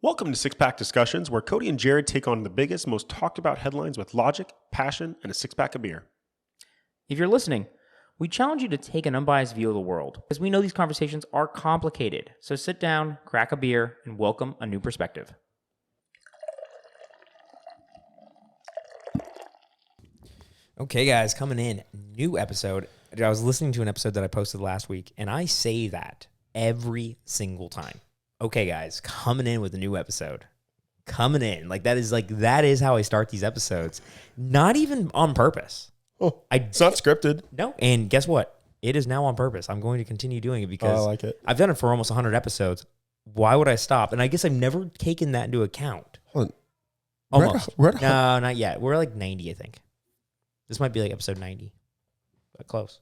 Welcome to Six Pack Discussions, where Cody and Jared take on the biggest, most talked about headlines with logic, passion, and a six pack of beer. If you're listening, we challenge you to take an unbiased view of the world, because we know these conversations are complicated. So sit down, crack a beer, and welcome a new perspective. Okay, guys, coming in, new episode. I was listening to an episode that I posted last week, and I say that every single time. Okay, guys, coming in with a new episode. Coming in. That is how I start these episodes. Not even on purpose. Oh, it's not scripted. No. And guess what? It is now on purpose. I'm going to continue doing it because I like it. I've done it for almost 100 episodes. Why would I stop? And I guess I've never taken that into account. Hold on. Almost. No, not yet. We're like 90, I think. This might be like episode 90. But close.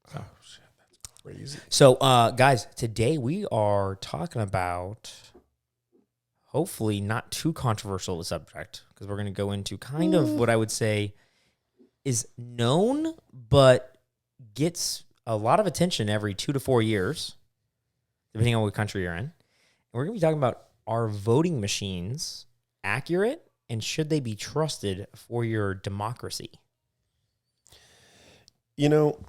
So. Oh, shit. That's crazy. So, guys, today we are talking about, hopefully not too controversial a subject, because we're going to go into kind of what I would say is known, but gets a lot of attention every 2 to 4 years, depending on what country you're in. And we're going to be talking about, are voting machines accurate, and should they be trusted for your democracy? You know,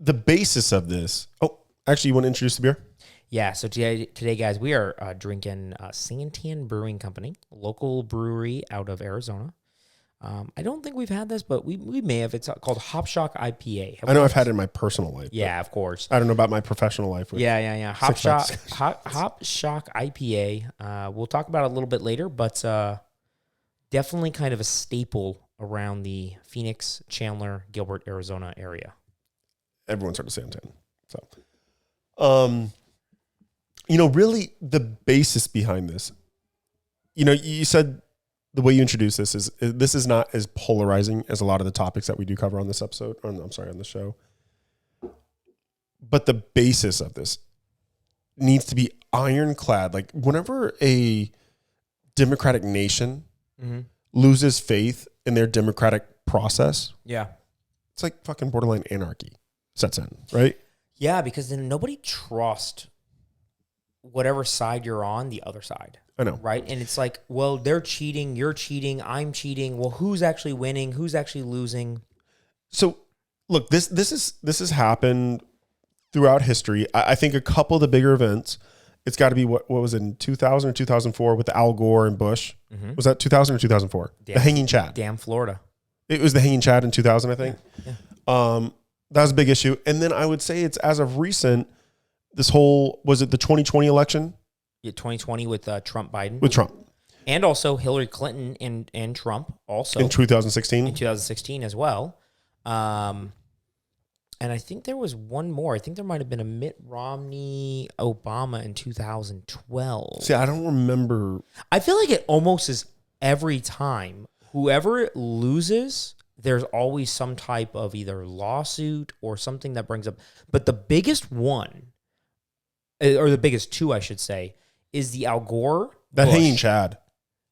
the basis of this. Oh, actually, you want to introduce the beer? Yeah, so today, guys, we are drinking Santan Brewing Company, local brewery out of Arizona. I don't think we've had this, but we may have. It's called Hop Shock IPA. I know I've had it in my personal life. Yeah, of course. I don't know about my professional life. Yeah. Hop Shock IPA. We'll talk about it a little bit later, but definitely kind of a staple around the Phoenix, Chandler, Gilbert, Arizona area. Everyone's heard of Santan. So, really the basis behind this, you said the way you introduce this is not as polarizing as a lot of the topics that we do cover on this episode, on the show. But the basis of this needs to be ironclad. Like, whenever a democratic nation loses faith in their democratic process, it's like fucking borderline anarchy sets in, right? Yeah, because then nobody trusts whatever side you're on, the other side. I know. Right? And it's like, well, they're cheating, you're cheating, I'm cheating. Well, who's actually winning? Who's actually losing? So, look, this has happened throughout history. I think a couple of the bigger events, it's got to be what was it, in 2000 or 2004 with Al Gore and Bush? Mm-hmm. Was that 2000 or 2004? The hanging Chad. Damn Florida. It was the hanging Chad in 2000, I think. Yeah. That was a big issue. And then I would say it's as of recent, this whole, was it the 2020 election? Yeah, 2020 with Trump, Biden. With Trump. And also Hillary Clinton and Trump also. In 2016? In 2016 as well. And I think there was one more. I think there might have been a Mitt Romney Obama in 2012. See, I don't remember. I feel like it almost is every time. Whoever loses, there's always some type of either lawsuit or something that brings up. But the biggest one, or the biggest two, I should say, is the Al Gore That Bush. hanging Chad.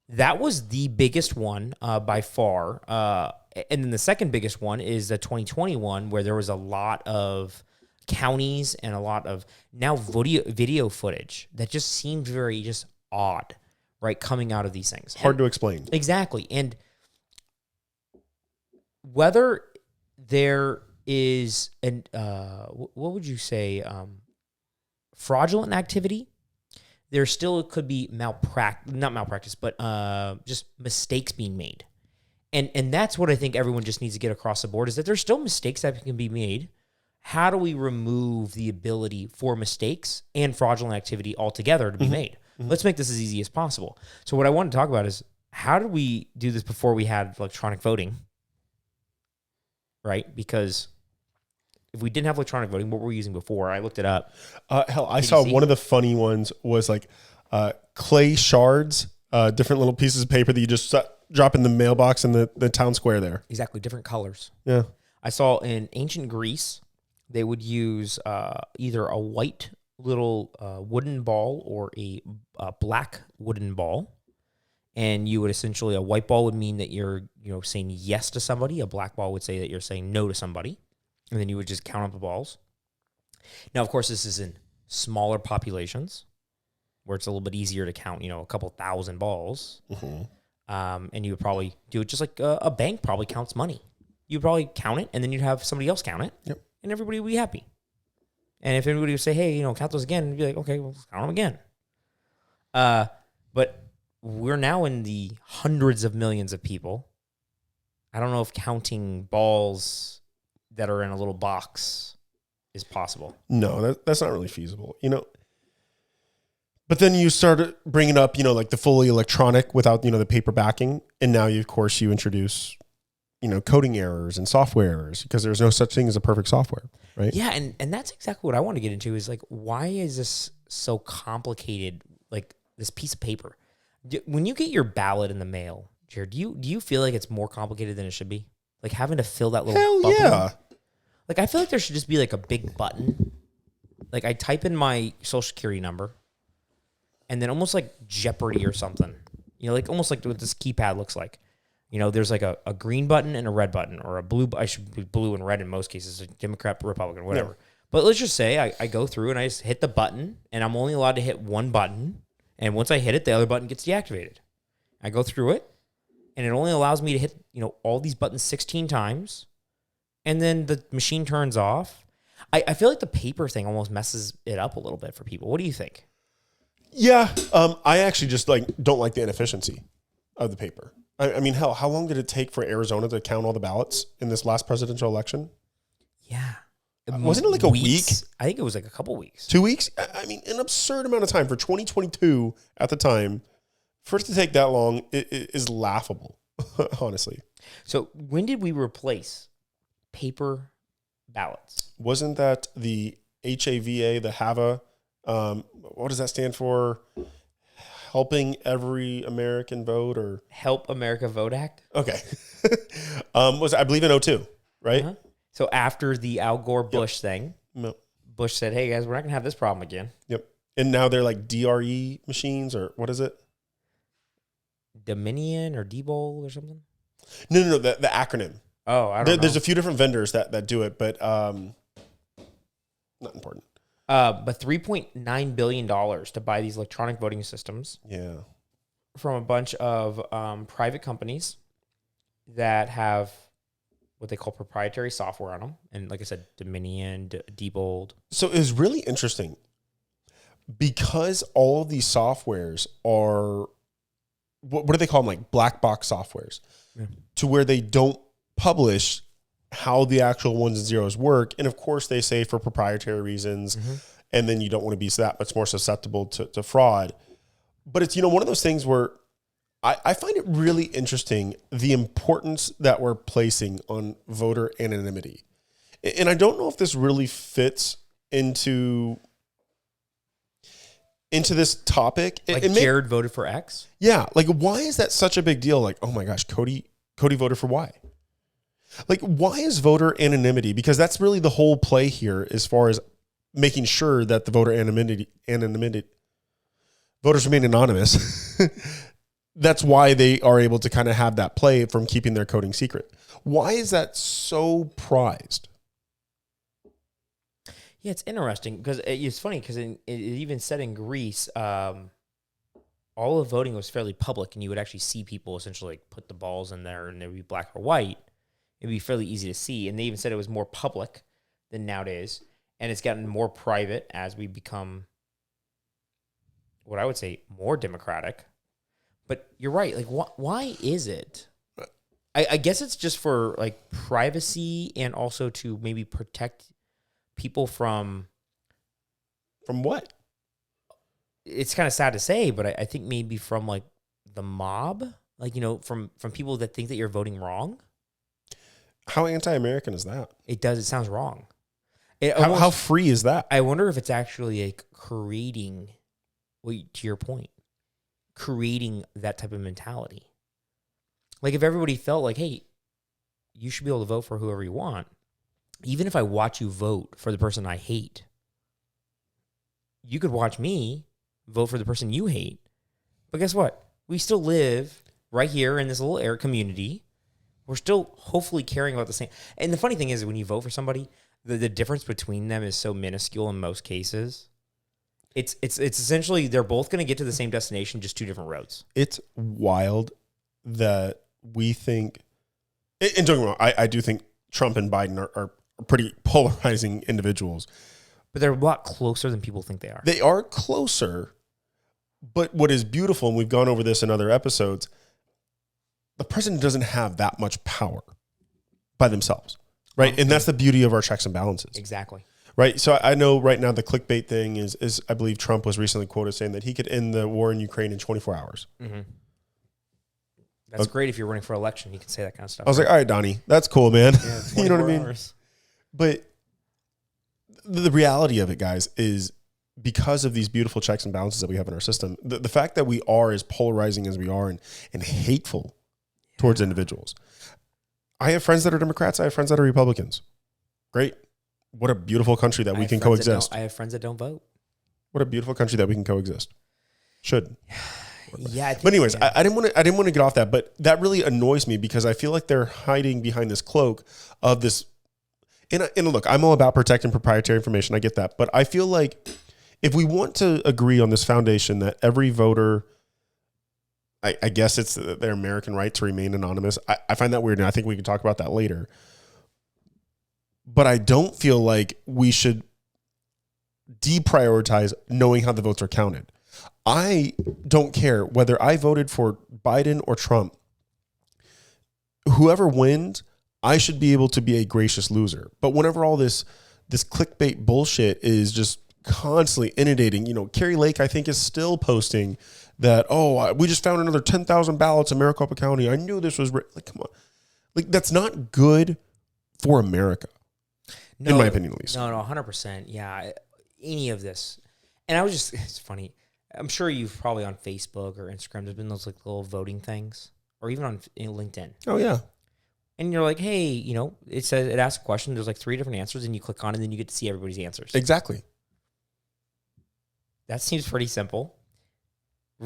That was the biggest one by far. And then the second biggest one is the 2021, where there was a lot of counties and a lot of now video footage that just seemed very just odd, right, coming out of these things. Hard to explain. Exactly. And whether there is an what would you say, fraudulent activity, there still could be not malpractice, but just mistakes being made. And that's what I think everyone just needs to get across the board, is that there's still mistakes that can be made. How do we remove the ability for mistakes and fraudulent activity altogether to be made? Mm-hmm. Let's make this as easy as possible. So what I want to talk about is, how did we do this before we had electronic voting? Right? Because if we didn't have electronic voting, what were we using before? I looked it up. I saw one of the funny ones was clay shards, different little pieces of paper that you just drop in the mailbox in the town square there. Exactly, different colors. Yeah. I saw in ancient Greece, they would use either a white little wooden ball or a black wooden ball. And you would essentially, a white ball would mean that you're saying yes to somebody. A black ball would say that you're saying no to somebody. And then you would just count up the balls. Now, of course, this is in smaller populations, where it's a little bit easier to count, a couple thousand balls. Mm-hmm. And you would probably do it just like a bank probably counts money. You'd probably count it, and then you'd have somebody else count it, Yep. and everybody would be happy. And if anybody would say, hey, count those again, you'd be like, okay, well, let's count them again. But we're now in the hundreds of millions of people. I don't know if counting balls that are in a little box is possible. No, that's not really feasible. But then you start bringing up, like the fully electronic without, the paper backing. And now, of course, you introduce, coding errors and software errors because there's no such thing as a perfect software, right? Yeah, and that's exactly what I want to get into is like, why is this so complicated, like this piece of paper? When you get your ballot in the mail, Jared, do you feel like it's more complicated than it should be? Like having to fill that little Hell bubble? yeah. Like I feel like there should just be like a big button. Like I type in my social security number, and then almost like Jeopardy or something, like almost like what this keypad looks like. There's like a green button and a red button, or a blue. I should be blue and red in most cases, like Democrat, Republican, whatever. Yeah. But let's just say I go through and I just hit the button, and I'm only allowed to hit one button. And once I hit it, the other button gets deactivated. I go through it, and it only allows me to hit all these buttons 16 times, and then the machine turns off. I feel like the paper thing almost messes it up a little bit for people. What do you think? Yeah, I actually just don't like the inefficiency of the paper. I mean, hell, how long did it take for Arizona to count all the ballots in this last presidential election? Yeah. Wasn't it like a week? I think it was like a couple weeks. 2 weeks? I mean, an absurd amount of time for 2022 at the time. For it to take that long is laughable, honestly. So when did we replace paper ballots? Wasn't that the HAVA, the HAVA? What does that stand for? Helping Every American Vote, or Help America Vote Act? Okay. Was I believe in 2002, right? Uh-huh. So after the Al Gore Bush thing, Bush said, hey guys, we're not going to have this problem again. Yep. And now they're like DRE machines, or what is it? Dominion or D-Bowl or something? No, the acronym. Oh, I don't know. There's a few different vendors that do it, but not important. But $3.9 billion to buy these electronic voting systems. Yeah. From a bunch of private companies that have what they call proprietary software on them. And like I said, Dominion, Diebold. So it was really interesting because all of these softwares are, what do they call them? Like black box softwares, to where they don't publish how the actual ones and zeros work. And of course they say for proprietary reasons, and then you don't want to be that much more susceptible to fraud. But it's, one of those things where I find it really interesting, the importance that we're placing on voter anonymity. And I don't know if this really fits into this topic. Like Jared voted for X? Yeah. Like, why is that such a big deal? Like, oh my gosh, Cody voted for Y. Like, why is voter anonymity? Because that's really the whole play here as far as making sure that the voter anonymity voters remain anonymous. That's why they are able to kind of have that play from keeping their coding secret. Why is that so prized? Yeah, it's interesting because it's funny because it even said in Greece, all of voting was fairly public, and you would actually see people essentially like put the balls in there, and they would be black or white. It'd be fairly easy to see, and they even said it was more public than nowadays, and it's gotten more private as we become what I would say more democratic. But you're right. Like, why is it? I guess it's just for like privacy and also to maybe protect people from what? It's kind of sad to say, but I think maybe from like the mob, like, from people that think that you're voting wrong. How anti-American is that? It does. It sounds wrong. How free is that? I wonder if it's actually like creating, to your point, creating that type of mentality. Like if everybody felt like, hey, you should be able to vote for whoever you want. Even if I watch you vote for the person I hate, you could watch me vote for the person you hate. But guess what? We still live right here in this little air community. We're still hopefully caring about the same. And the funny thing is when you vote for somebody, the difference between them is so minuscule in most cases. It's essentially they're both going to get to the same destination, just two different roads. It's wild that we think, and don't get me wrong, I do think Trump and Biden are pretty polarizing individuals. But they're a lot closer than people think they are. They are closer, but what is beautiful, and we've gone over this in other episodes, the president doesn't have that much power by themselves, right? And that's the beauty of our checks and balances. Exactly. Right. So I know right now the clickbait thing is I believe Trump was recently quoted saying that he could end the war in Ukraine in 24 hours. Mm-hmm. That's great if you're running for election. You can say that kind of stuff. I was like, all right, Donnie, that's cool, man. Yeah, you know what I mean? Hours. But the reality of it, guys, is because of these beautiful checks and balances that we have in our system, the fact that we are as polarizing as we are and hateful towards individuals. I have friends that are Democrats. I have friends that are Republicans. Great. What a beautiful country that we can coexist. I have friends that don't vote. What a beautiful country that we can coexist. Should. Yeah. But anyways, I didn't want to get off that, but that really annoys me because I feel like they're hiding behind this cloak of this. And look, I'm all about protecting proprietary information. I get that. But I feel like if we want to agree on this foundation that every voter, I guess it's their American right to remain anonymous. I find that weird, and I think we can talk about that later. But I don't feel like we should deprioritize knowing how the votes are counted. I don't care whether I voted for Biden or Trump. Whoever wins, I should be able to be a gracious loser. But whenever all this clickbait bullshit is just constantly inundating, Carrie Lake, I think, is still posting that, we just found another 10,000 ballots in Maricopa County. I knew this was like, come on. Like, that's not good for America. No, in my opinion, at least. No, 100%. Yeah, any of this. And it's funny. I'm sure you've probably on Facebook or Instagram, there's been those like little voting things, or even on LinkedIn. Oh, yeah. And you're like, hey, it asks a question. There's like 3 different answers, and you click on it, and then you get to see everybody's answers. Exactly. That seems pretty simple,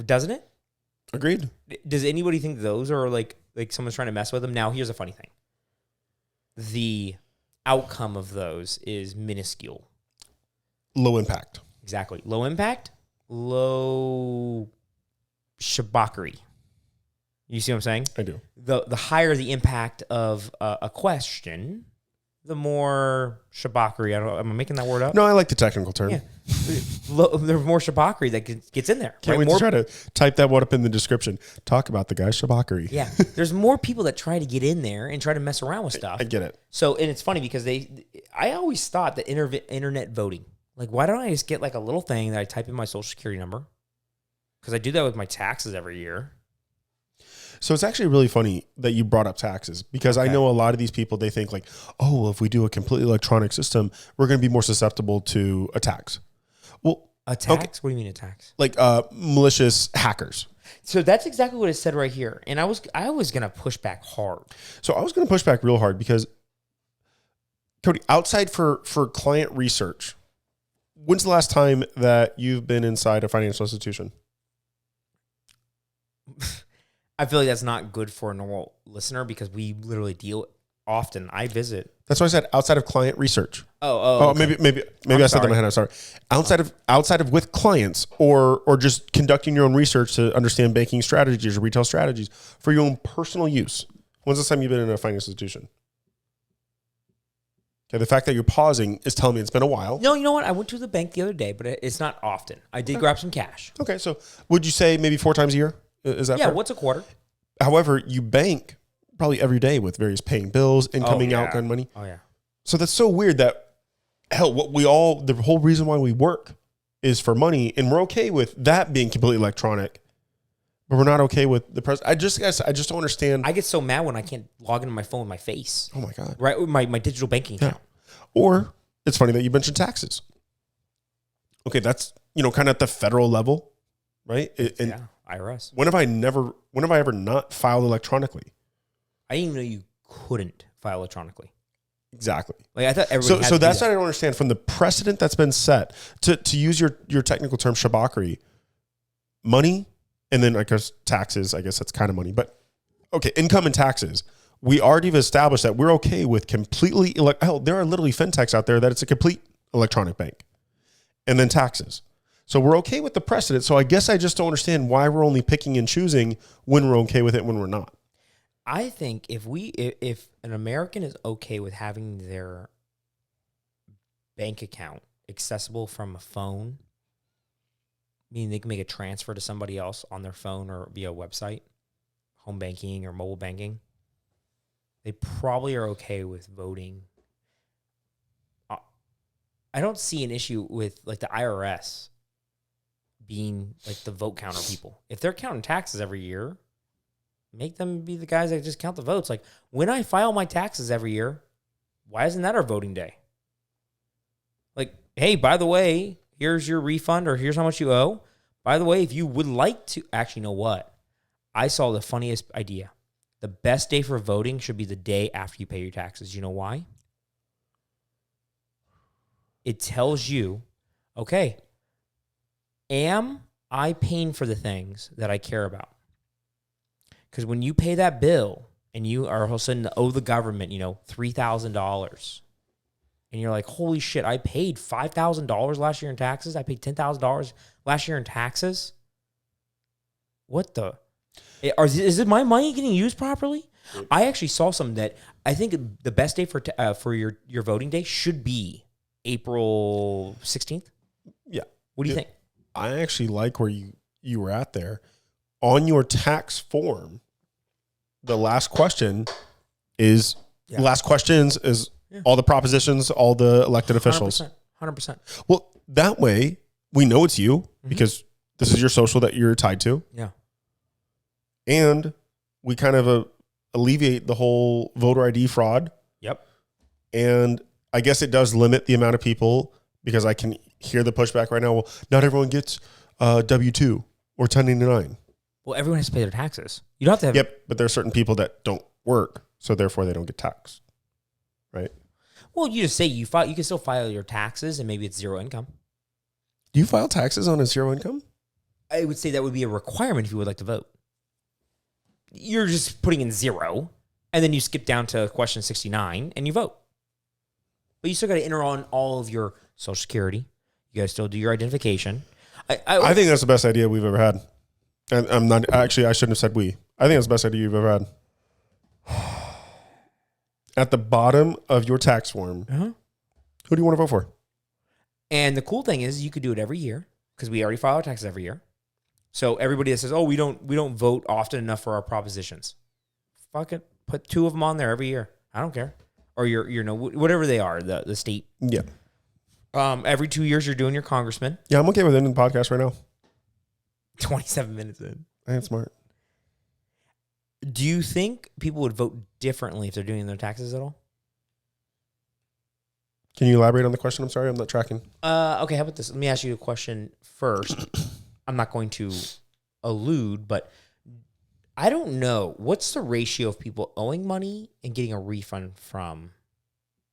doesn't it? Agreed. Does anybody think those are like someone's trying to mess with them? Now, here's a funny thing. The outcome of those is minuscule. Low impact. Exactly. Low impact, low shabakari. You see what I'm saying? I do. The higher the impact of a question, the more shabakari. Am I making that word up? No, I like the technical term. Yeah. There's more shabakari that gets in there. Can't wait to try to type that one up in the description. Talk about the guy's shabakari. Yeah. There's more people that try to get in there and try to mess around with stuff. I get it. So, and it's funny because I always thought that internet voting, like, why don't I just get like a little thing that I type in my social security number? Because I do that with my taxes every year. So it's actually really funny that you brought up taxes because I know a lot of these people, they think like, well, if we do a completely electronic system, we're going to be more susceptible to attacks. Well, attacks? Okay. What do you mean attacks? Like malicious hackers. So that's exactly what it said right here. And I was going to push back hard. So I was going to push back real hard because, Cody, outside for client research, when's the last time that you've been inside a financial institution? I feel like that's not good for a normal listener because we literally deal often. I visit. That's why I said outside of client research. Okay. Maybe I said that in my head. I'm sorry. Outside of with clients or just conducting your own research to understand banking strategies or retail strategies for your own personal use. When's the time you've been in a financial institution? Okay, the fact that you're pausing is telling me it's been a while. No, you know what? I went to the bank the other day, but it's not often. I did grab some cash. Okay, so would you say maybe 4 times a year? Is that fair? What's a quarter? However, you bank probably every day with various paying bills, incoming, outgoing money. Oh, yeah. So that's so weird that, the whole reason why we work is for money, and we're okay with that being completely electronic, but we're not okay with the president. I just don't understand. I get so mad when I can't log into my phone with my face. Oh, my God. Right? With my digital banking account. Or it's funny that you mentioned taxes. Okay, that's, kind of at the federal level, right? IRS. When have I ever not filed electronically? I didn't even know you couldn't file electronically. Exactly. Like I thought everybody. So that's what I don't understand. From the precedent that's been set to use your technical term shabakari, money, and then I guess taxes. I guess that's kind of money, but okay, income and taxes. We already have established that we're okay with completely. There are literally fintechs out there that it's a complete electronic bank, and then taxes. So we're okay with the precedent. So I guess I just don't understand why we're only picking and choosing when we're okay with it, when we're not. I think if an American is okay with having their bank account accessible from a phone, meaning they can make a transfer to somebody else on their phone or via a website, home banking or mobile banking, they probably are okay with voting. I don't see an issue with like the IRS being like the vote counter people. If they're counting taxes every year, make them be the guys that just count the votes. Like when I file my taxes every year, why isn't that our voting day? Like, hey, by the way, here's your refund or here's how much you owe. By the way, if you would like to, actually, you know what? I saw the funniest idea. The best day for voting should be the day after you pay your taxes. You know why? It tells you, okay, am I paying for the things that I care about? Because when you pay that bill and you are all of a sudden owe the government, $3,000, and you're like, holy shit, I paid $5,000 last year in taxes. I paid $10,000 last year in taxes. What the? Is it my money getting used properly? I actually saw something that I think the best day for your voting day should be April 16th. Yeah. What do you think? I actually like where you were at there. On your tax form, the last question is all the propositions, all the elected officials. 100%. Well, that way we know it's you because this is your social that you're tied to. Yeah. And we kind of alleviate the whole voter ID fraud. Yep. And I guess it does limit the amount of people because I can hear the pushback right now. Well, not everyone gets W-2 or 1099. Well, everyone has to pay their taxes. You don't have to have... Yep, but there are certain people that don't work, so therefore they don't get taxed, right? Well, you just say you can still file your taxes, and maybe it's zero income. Do you file taxes on a zero income? I would say that would be a requirement if you would like to vote. You're just putting in zero, and then you skip down to question 69, and you vote. But you still got to enter on all of your Social Security. You got to still do your identification. I think that's the best idea we've ever had. And I'm not actually. I shouldn't have said we. I think that's the best idea you've ever had. At the bottom of your tax form, who do you want to vote for? And the cool thing is, you could do it every year because we already file our taxes every year. So everybody that says, "Oh, we don't vote often enough for our propositions," fuck it, put 2 of them on there every year. I don't care, or whatever they are, the state. Yeah. Every 2 years, you're doing your congressman. Yeah, I'm okay with ending the podcast right now. 27 minutes in. I ain't smart. Do you think people would vote differently if they're doing their taxes at all? Can you elaborate on the question? I'm sorry, I'm not tracking. Okay, how about this? Let me ask you a question first. I'm not going to allude, but I don't know. What's the ratio of people owing money and getting a refund from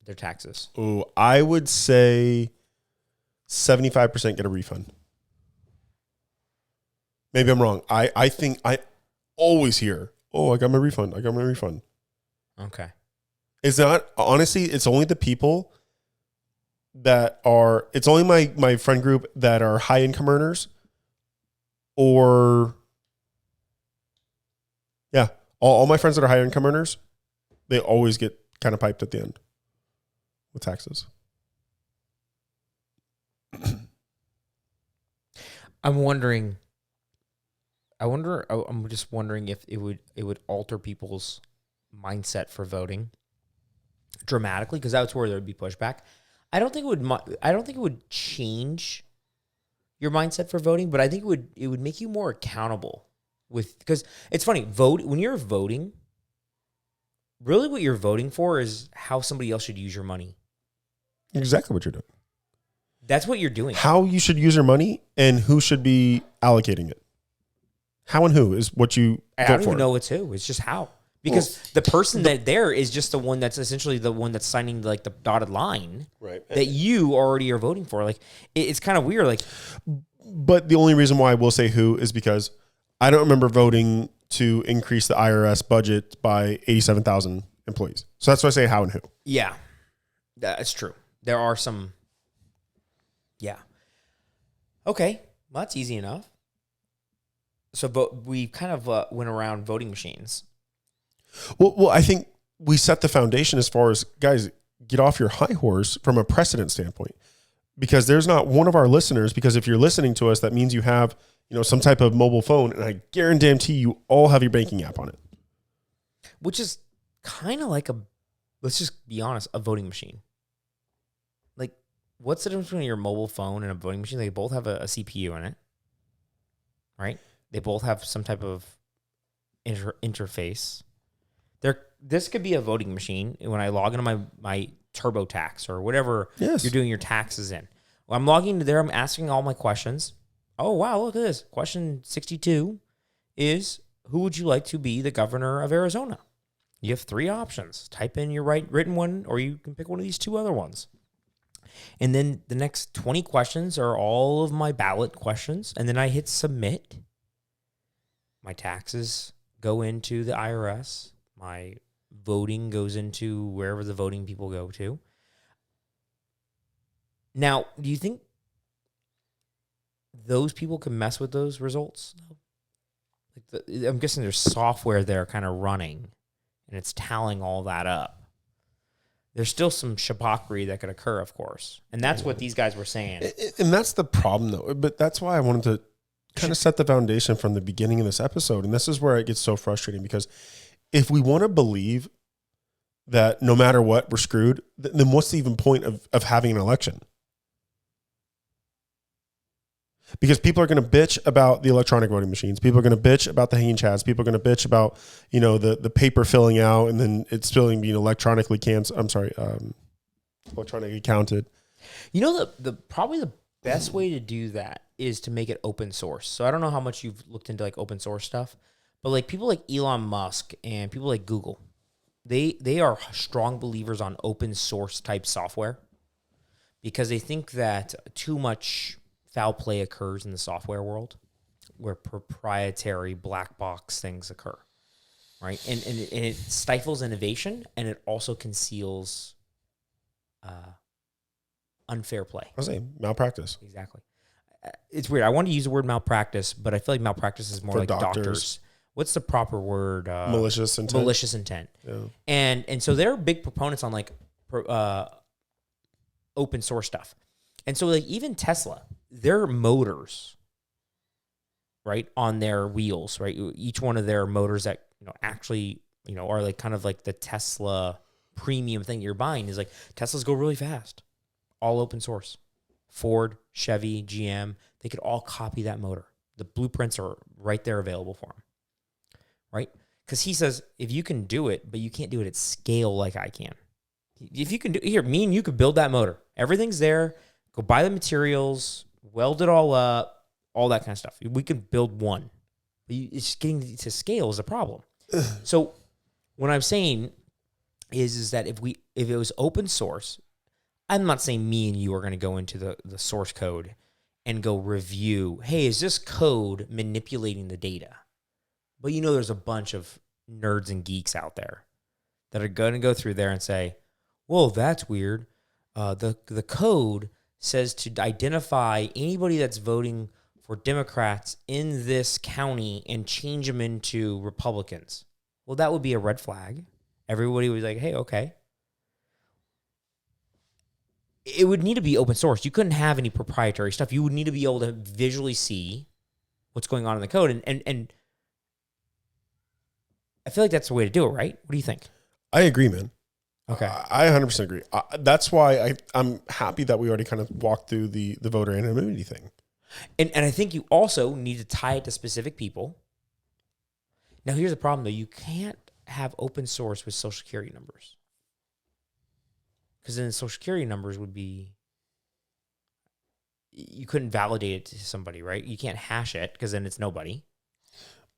their taxes? Oh, I would say 75% get a refund. Maybe I'm wrong. I think I always hear, "Oh, I got my refund. I got my refund." Okay. It's not, honestly, it's only the people it's only my friend group that are high income earners or, yeah, all my friends that are high income earners, they always get kind of piped at the end with taxes. I'm just wondering if it would alter people's mindset for voting dramatically, because that's where there would be pushback. I don't think it would change your mindset for voting, but I think it would make you more accountable because it's funny, when you're voting, really what you're voting for is how somebody else should use your money. Exactly what you're doing. That's what you're doing. How you should use your money and who should be allocating it. How and who is what you I vote don't for. even know it's who. It's just how. Because the person that there is just the one that's essentially the one that's signing like the dotted line, right, that you already are voting for. Like it's kind of weird. Like, but the only reason why I will say who is because I don't remember voting to increase the IRS budget by 87,000 employees. So that's why I say how and who. Yeah, that's true. There are some. Yeah. Okay. Well, that's easy enough. So we kind of went around voting machines. Well, I think we set the foundation as far as, guys, get off your high horse from a precedent standpoint, because there's not one of our listeners, because if you're listening to us, that means you have, some type of mobile phone, and I guarantee you all have your banking app on it. Which is kind of like let's just be honest, a voting machine. Like, what's the difference between your mobile phone and a voting machine? They both have a CPU in it, right? They both have some type of interface. This could be a voting machine when I log into my TurboTax or whatever you're doing your taxes in. Well, I'm logging into there. I'm asking all my questions. Oh, wow, look at this. Question 62 is, who would you like to be the governor of Arizona? You have 3 options. Type in your written one, or you can pick one of these 2 other ones. And then the next 20 questions are all of my ballot questions. And then I hit submit. My taxes go into the IRS. My voting goes into wherever the voting people go to. Now, do you think those people can mess with those results? Like I'm guessing there's software there kind of running, and it's tallying all that up. There's still some shabakri that could occur, of course. And that's what these guys were saying. And that's the problem, though. But that's why I wanted to kind of set the foundation from the beginning of this episode. And this is where it gets so frustrating, because if we want to believe that no matter what, we're screwed, then what's the even point of having an election? Because people are going to bitch about the electronic voting machines. People are going to bitch about the hanging chads. People are going to bitch about, the paper filling out and then it's still being electronically electronically counted. The probably the best way to do that is to make it open source. So I don't know how much you've looked into like open source stuff, but like people like Elon Musk and people like Google, they are strong believers on open source type software, because they think that too much foul play occurs in the software world where proprietary black box things occur, right? And it stifles innovation, and it also conceals unfair play. I was saying malpractice. Exactly. It's weird. I want to use the word malpractice, but I feel like malpractice is more for like doctors. What's the proper word? Malicious intent. Malicious intent. Yeah. And so they're big proponents on like open source stuff. And so like even Tesla, their motors, right, on their wheels, right? Each one of their motors that, actually, are like kind of like the Tesla premium thing you're buying is like Teslas go really fast. All open source. Ford, Chevy, GM, they could all copy that motor. The blueprints are right there available for them. Right? Because he says, if you can do it, but you can't do it at scale like I can. If you can do here, me and you could build that motor. Everything's there. Go buy the materials, weld it all up, all that kind of stuff. We could build one. But it's just getting to scale is a problem. So what I'm saying is that if it was open source, I'm not saying me and you are going to go into the source code and go review, hey, is this code manipulating the data? But there's a bunch of nerds and geeks out there that are going to go through there and say, well, that's weird. The code says to identify anybody that's voting for Democrats in this county and change them into Republicans. Well, that would be a red flag. Everybody was like, hey, okay. It would need to be open source. You couldn't have any proprietary stuff. You would need to be able to visually see what's going on in the code. And I feel like that's the way to do it, right? What do you think? I agree, man. Okay. I 100% agree. That's why I'm happy that we already kind of walked through the voter anonymity thing. And I think you also need to tie it to specific people. Now, here's the problem, though. You can't have open source with Social Security numbers. Because then the Social Security numbers would be... You couldn't validate it to somebody, right? You can't hash it because then it's nobody.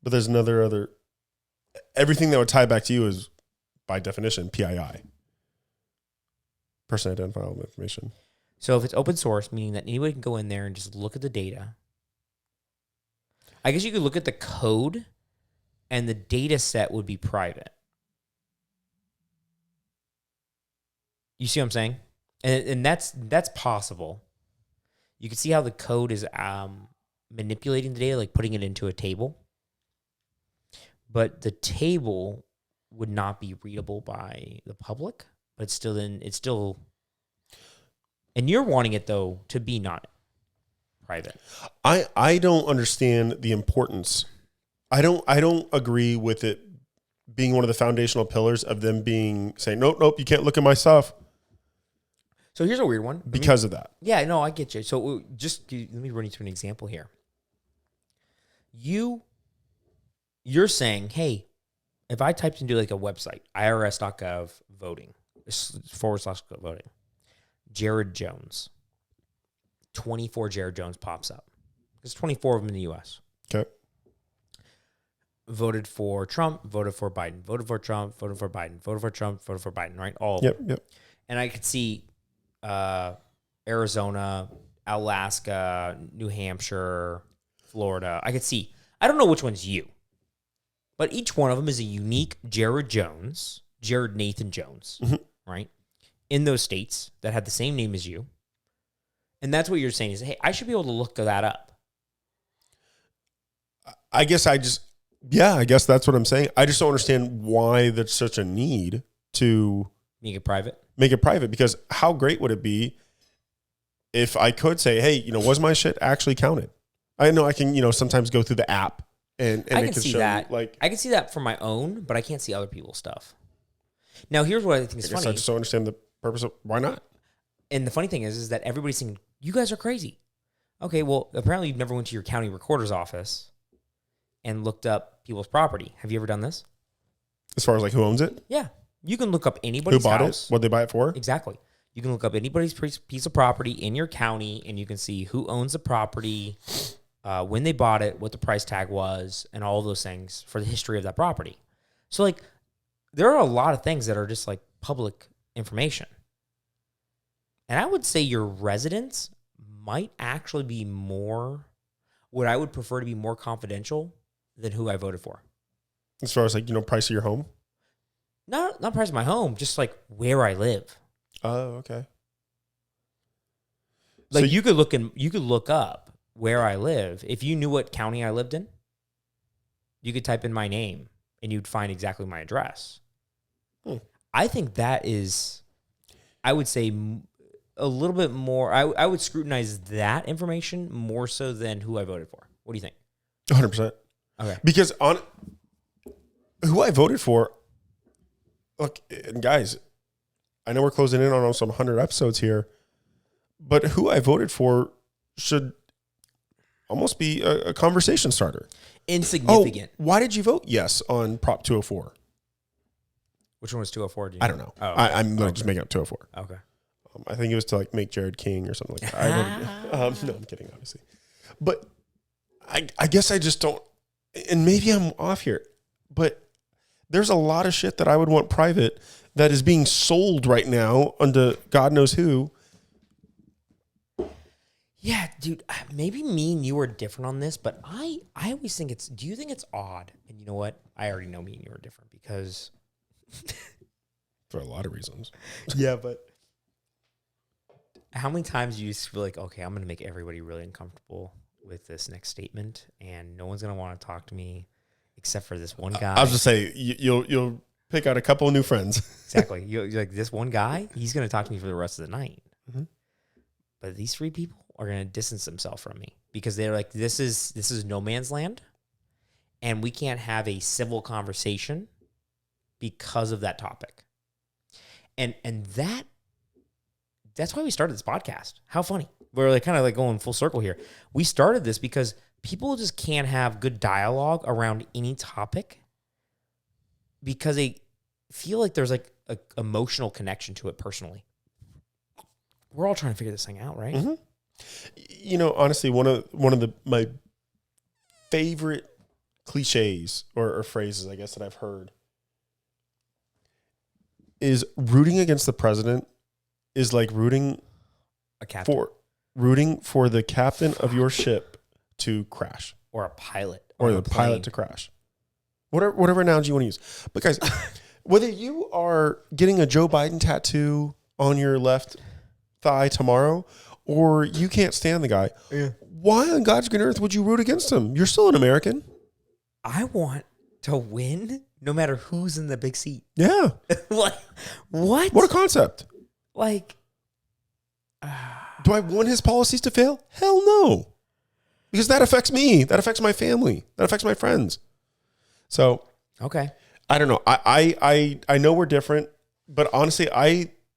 But there's other... Everything that would tie back to you is, by definition, PII. Person identifiable information. So if it's open source, meaning that anybody can go in there and just look at the data. I guess you could look at the code and the data set would be private. You see what I'm saying? And that's possible. You can see how the code is manipulating the data, like putting it into a table. But the table would not be readable by the public, but it's still, and you're wanting it though to be not private. I don't understand the importance. I don't agree with it being one of the foundational pillars of them saying, nope, you can't look at my stuff. So here's a weird one. Because of that. Yeah, no, I get you. So let me run you through an example here. You're saying, hey, if I typed into like a website, irs.gov voting, /voting, Jared Jones, 24 Jared Jones pops up. There's 24 of them in the U.S. Okay. Voted for Trump, voted for Biden, voted for Trump, voted for Biden, voted for Trump, voted for Biden, right? All of them. Yep. And I could see Arizona, Alaska, New Hampshire, Florida. I could see. I don't know which one's you. But each one of them is a unique Jared Nathan Jones, right? In those states that had the same name as you. And that's what you're saying is, hey, I should be able to look that up. I guess that's what I'm saying. I just don't understand why there's such a need to make it private. Because how great would it be if I could say, hey, was my shit actually counted? I know I can, sometimes go through the app and I it can can see show that. me, like, I can see that for my own, but I can't see other people's stuff. Now, here's what I think is funny. I just don't understand the purpose of why not. And the funny thing is that everybody's saying, you guys are crazy. Okay, well, apparently you've never went to your county recorder's office and looked up people's property. Have you ever done this? As far as like who owns it? Yeah. You can look up anybody's who bought house. it, what they buy it for. Exactly. You can look up anybody's piece of property in your county, and you can see who owns the property, when they bought it, what the price tag was, and all of those things for the history of that property. So, like, there are a lot of things that are just like public information. And I would say your residence might actually be more, what I would prefer to be more confidential than who I voted for. As far as like, price of your home? Not price of my home, just like where I live. Oh, okay. Like, so you could look up where I live. If you knew what county I lived in, you could type in my name and you'd find exactly my address. I think that is, I would say, a little bit more. I would scrutinize that information more so than who I voted for. What do you think? 100%. Okay. Because on who I voted for, look, and guys, I know we're closing in on some 100 episodes here, but who I voted for should almost be a conversation starter. Insignificant. Oh, why did you vote yes on Prop 204? Which one was 204? I don't know. Oh, okay. I'm going to just make up 204. Okay. I think it was to like make Jared king or something like that. No, I'm kidding, obviously. But I guess I just don't, and maybe I'm off here, but there's a lot of shit that I would want private that is being sold right now under God knows who. Yeah, dude, maybe me and you are different on this, but I always think do you think it's odd? And you know what? I already know me and you are different because. For a lot of reasons. Yeah, but. How many times do you just feel like, okay, I'm going to make everybody really uncomfortable with this next statement, and no one's going to want to talk to me except for this one guy? I was just say you'll pick out a couple of new friends. Exactly. You're like, this one guy, he's going to talk to me for the rest of the night. Mm-hmm. But these three people are going to distance themselves from me because they're like, this is no man's land, and we can't have a civil conversation because of that topic. And that's why we started this podcast. How funny. We're like kind of like going full circle here. We started this because people just can't have good dialogue around any topic because they feel like there's like an emotional connection to it personally. We're all trying to figure this thing out, right? Mm-hmm. Honestly, one of my favorite cliches or phrases, I guess, that I've heard is rooting against the president is like rooting for the captain of your ship to crash, or a pilot, or the pilot to crash. Whatever analogy you want to use. But guys, whether you are getting a Joe Biden tattoo on your left thigh tomorrow, or you can't stand the guy. Yeah. Why on God's green earth would you root against him? You're still an American. I want to win no matter who's in the big seat. Yeah. What? What? What a concept. Like, do I want his policies to fail? Hell no. Because that affects me. That affects my family. That affects my friends. So, okay. I don't know. I know we're different, but honestly,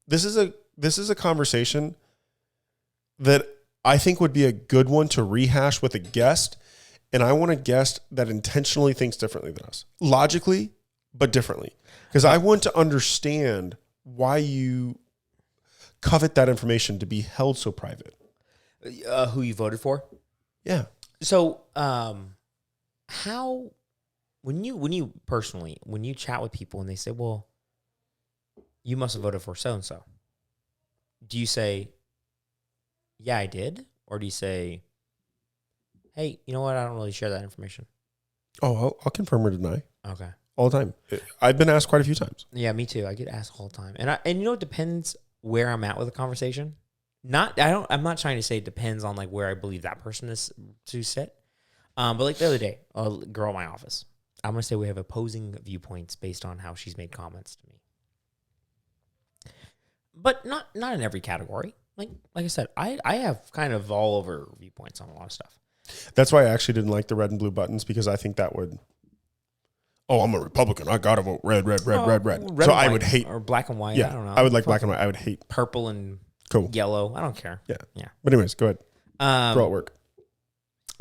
this is a conversation that I think would be a good one to rehash with a guest. And I want a guest that intentionally thinks differently than us. Logically, but differently. Because I want to understand why you covet that information to be held so private. Who you voted for? Yeah. So, how, when you personally, when you chat with people and they say, well, you must have voted for so-and-so, do you say, yeah, I did? Or do you say, hey, you know what? I don't really share that information. Oh, I'll confirm or deny. Okay. All the time. I've been asked quite a few times. Yeah, me too. I get asked all the time. And you know, it depends where I'm at with the conversation. I'm not trying to say it depends on like where I believe that person is to sit. But like the other day, a girl in my office, I'm going to say we have opposing viewpoints based on how she's made comments to me. But not in every category. Like I said, I have kind of all over viewpoints on a lot of stuff. That's why I actually didn't like the red and blue buttons, because I think that would, I'm a Republican. I got to vote red. So I would hate. Or black and white. Yeah, I don't know. I would like black and white. I would hate. Purple and Cool. yellow. I don't care. Yeah. Yeah. But anyways, go ahead. Girl at work.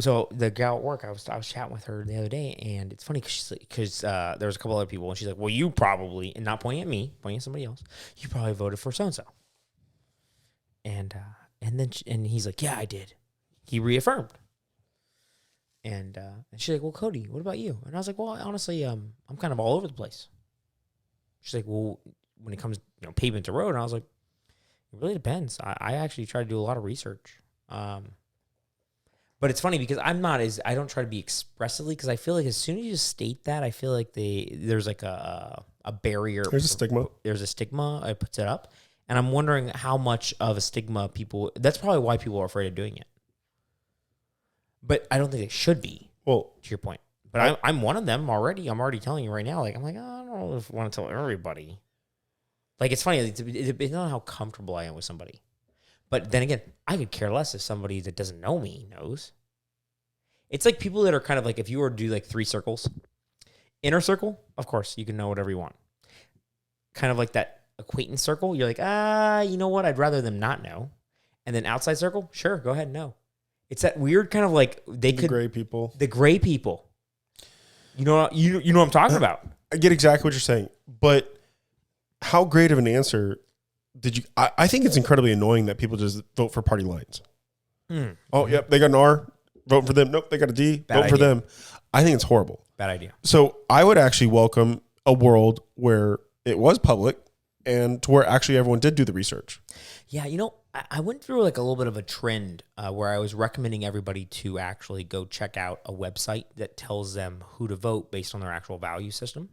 So the gal at work, I was chatting with her the other day, and it's funny because there was a couple other people, and she's like, well, you probably, and not pointing at me, pointing at somebody else, you probably voted for so-and-so. And he's like, yeah, I did. He reaffirmed. And she's like, well, Cody, what about you? And I was like, well, honestly, I'm kind of all over the place. She's like, well, when it comes, pavement to road, and I was like, it really depends. I actually try to do a lot of research. But it's funny because I don't try to be expressively, because I feel like as soon as you state that, I feel like there's like a barrier. There's a stigma. There's a stigma. It puts it up. And I'm wondering how much of a stigma that's probably why people are afraid of doing it. But I don't think they should be. Well, to your point. But I'm one of them already. I'm already telling you right now. Like, I'm like, I don't know if I want to tell everybody. Like, it's funny. It depends on how comfortable I am with somebody. But then again, I could care less if somebody that doesn't know me knows. It's like people that are kind of like, if you were to do like 3 circles, inner circle, of course, you can know whatever you want. Kind of like that acquaintance circle, you're like, you know what? I'd rather them not know. And then outside circle, sure, go ahead and know. It's that weird kind of like the gray people. The gray people. You know what I'm talking about. I get exactly what you're saying, but how great of an answer did you? I think it's incredibly annoying that people just vote for party lines. Oh, yep, they got an R, vote for them. Nope, they got a D, vote for them. I think it's horrible. Bad idea. So I would actually welcome a world where it was public and to where actually everyone did do the research. Yeah, I went through like a little bit of a trend where I was recommending everybody to actually go check out a website that tells them who to vote based on their actual value system.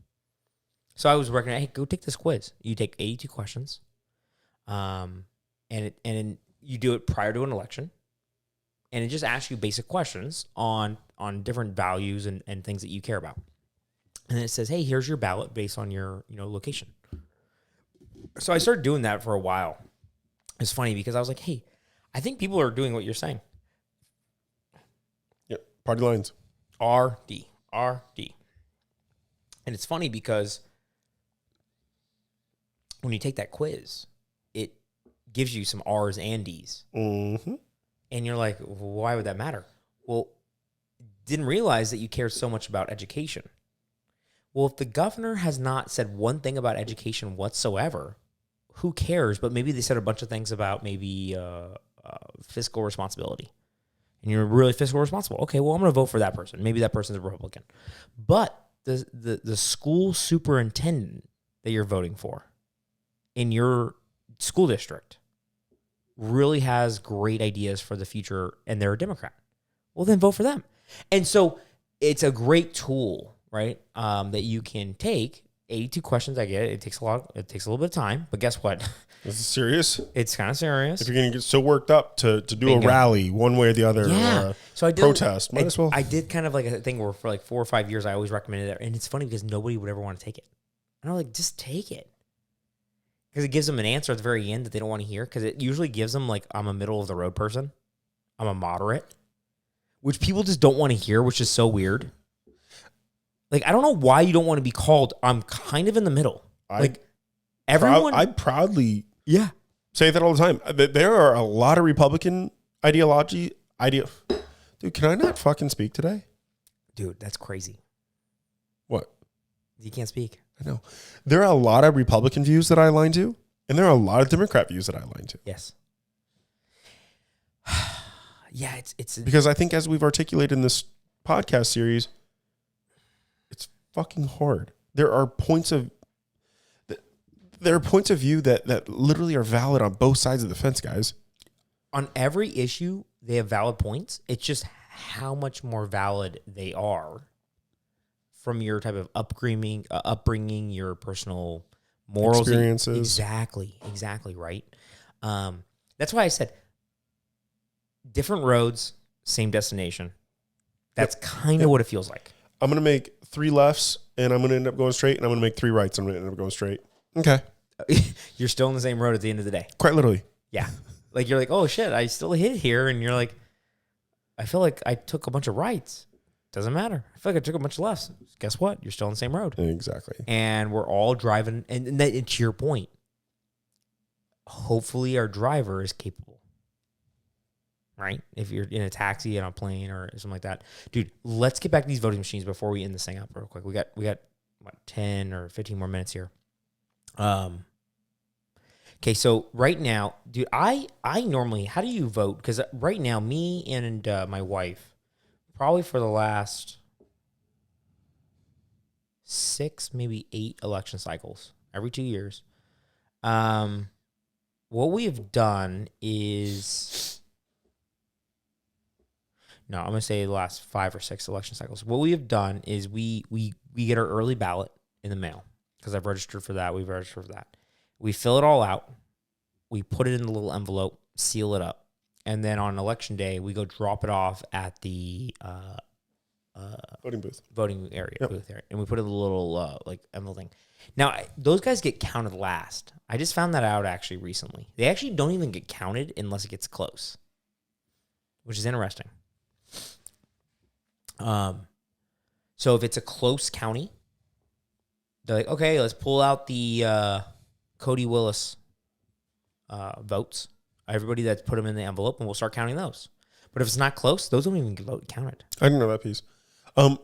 So I was recommending, hey, go take this quiz. You take 82 questions, and you do it prior to an election, and it just asks you basic questions on different values and things that you care about. And then it says, hey, here's your ballot based on your location. So I started doing that for a while. It's funny because I was like, hey, I think people are doing what you're saying. Yep. Party lines. RD. And it's funny because when you take that quiz, it gives you some R's and D's. Mm-hmm. And you're like, why would that matter? Well, didn't realize that you care so much about education. Well, if the governor has not said one thing about education whatsoever, who cares? But maybe they said a bunch of things about maybe fiscal responsibility. And you're really fiscal responsible. Okay, well, I'm going to vote for that person. Maybe that person's a Republican. But the school superintendent that you're voting for in your school district really has great ideas for the future and they're a Democrat. Well, then vote for them. And so it's a great tool, right, that you can take 82 questions. I get it. It takes a little bit of time, but guess what? This is serious. It's kind of serious. If you're going to get so worked up to do Bingo. a rally one way or the other, Yeah. or a So I did protest, might as well. I did kind of like a thing where for like 4 or 5 years, I always recommended it. And it's funny because nobody would ever want to take it. And I'm like, just take it. Because it gives them an answer at the very end that they don't want to hear. Because it usually gives them like, I'm a middle of the road person. I'm a moderate. Which people just don't want to hear, which is so weird. Like, I don't know why you don't want to be called, I'm kind of in the middle. Everyone. I proudly yeah. say that all the time. There are a lot of Republican Dude, can I not fucking speak today? Dude, that's crazy. What? You can't speak. I know. There are a lot of Republican views that I align to, and there are a lot of Democrat views that I align to. Yes. Yeah, it's because I think as we've articulated in this podcast series, it's fucking hard. There are points of view that literally are valid on both sides of the fence, guys. On every issue, they have valid points. It's just how much more valid they are from your type of upbringing, your personal morals, experiences. Exactly right. That's why I said different roads, same destination. That's kind of what it feels like. I'm going to make 3 lefts, and I'm going to end up going straight, and I'm going to make 3 rights, and I'm going to end up going straight. Okay. You're still on the same road at the end of the day. Quite literally. Yeah. Like, you're like, oh, shit, I still hit here. And you're like, I feel like I took a bunch of rights. Doesn't matter. I feel like I took a bunch of lefts. Guess what? You're still on the same road. Exactly. And we're all driving. And to your point, hopefully our driver is capable. Right? If you're in a taxi, on a plane, or something like that. Dude, let's get back to these voting machines before we end this thing up real quick. We got what, 10 or 15 more minutes here. Okay, so right now, dude, I normally, how do you vote? Because right now, me and my wife, probably for the last 6, maybe 8 election cycles, every 2 years, what we have done is, no, I'm going to say the last 5 or 6 election cycles. What we have done is we get our early ballot in the mail, because I've registered for that. We've registered for that. We fill it all out. We put it in the little envelope, seal it up. And then on election day, we go drop it off at the voting area, booth area. And we put it in a little envelope thing. Now, those guys get counted last. I just found that out actually recently. They actually don't even get counted unless it gets close, which is interesting. So if it's a close county, they're like, okay, let's pull out the Cody Willis votes. Everybody that's put them in the envelope, and we'll start counting those. But if it's not close, those don't even get counted. I didn't know that piece.